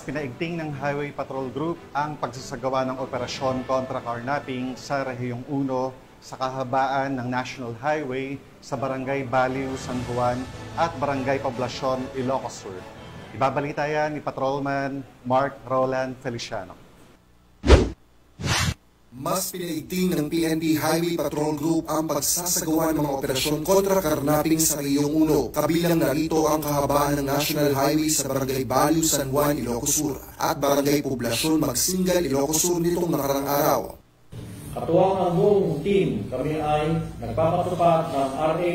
Pinaigting ng Highway Patrol Group ang pagsasagawa ng operasyon kontra carnapping sa Rehiyong 1 sa kahabaan ng National Highway sa Barangay Baliw, San Juan at Barangay Poblacion, Ilocos Sur. Ibabalita yan ni Patrolman Mark Roland Feliciano. Mas pinaigting ng PNP Highway Patrol Group ang pagsasagawa ng mga operasyon kontra karnapping sa Rehiyong 1. Kabilang narito ang kahabaan ng National Highway sa Barangay Baliw, San Juan, Ilocos Sur at Barangay Poblacion, Magsingal, Ilocos Sur nitong nakarang araw. Katuwang ang buong team, kami ay nagpapatupad ng RA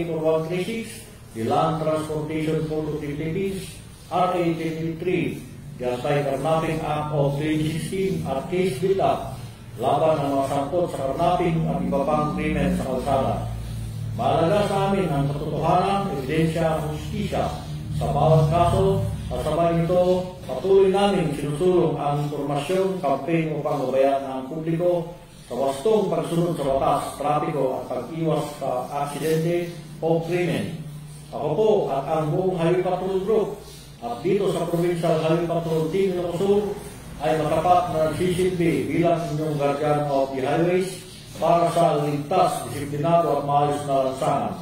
4136, the Land Transportation Code of the Philippines, RA 23, the Anti-Carnapping Act of 2016 at case build-up laban ng mga sangkot sa carnapping at iba pang krimen sa kalsada. Mahalaga sa amin ang katotohanan, ebidensya at hustisya sa bawat kaso at sabay nito patuloy namin sinusulong ang impormasyon, campaign upang gabayan ng publiko sa wastong pagsunod sa batas, trapiko at pag-iwas sa aksidente o krimen. Ako po at ang buong Highway Patrol Group at dito sa Provincial Highway Patrol Team Ilocos Sur ay matapat na nagsisilbi bilang inyong guardian of the highways para sa ligtas, disiplinado at maayos na lansangan.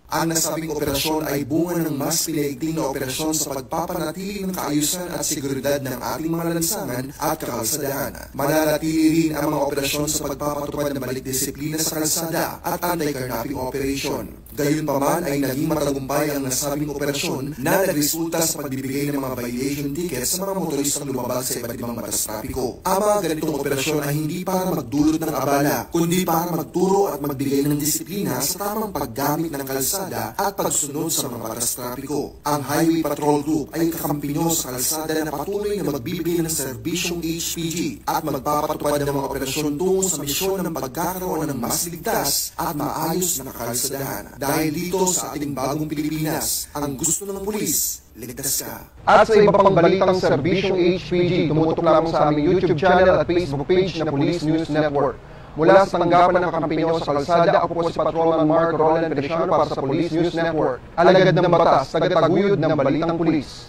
Ang nasabing operasyon ay bunga ng mas pinaigting na operasyon sa pagpapanatili ng kaayusan at seguridad ng ating mga lansangan at kakalsadahan. Mananatili rin ang mga operasyon sa pagpapatupad ng balik disiplina sa kalsada at anti-carnapping operation. Gayunpaman ay naging matagumpay ang nasabing operasyon na nagresulta sa pagbibigay ng mga violation tickets sa mga motoristang lumabag sa iba't ibang batas trapiko. Ang mga ganitong operasyon ay hindi para magdulot ng abala, kundi para magturo at magbigay ng disiplina sa tamang paggamit ng kalsada at pagsunod sa mga batas trapiko. Ang Highway Patrol Group ay kakampi nyo sa kalsada na patuloy na magbibigay ng serbisyong HPG at magpapatupad ng mga operasyon tungo sa misyon ng pagkakaroon ng mas ligtas at maayos na kalsadahan. Dahil dito sa ating bagong Pilipinas, ang gusto ng pulis, ligtas ka. At sa iba pang balitang serbisyong HPG, tumutok lamang sa aming YouTube channel at Facebook page na Police News Network. Mula sa tanggapan ng kakampi nyo sa kalsada, ako po si Patrolman Mark Roland Feliciano para sa Police News Network. Alagad ng batas, tagataguyod ng balitang pulis.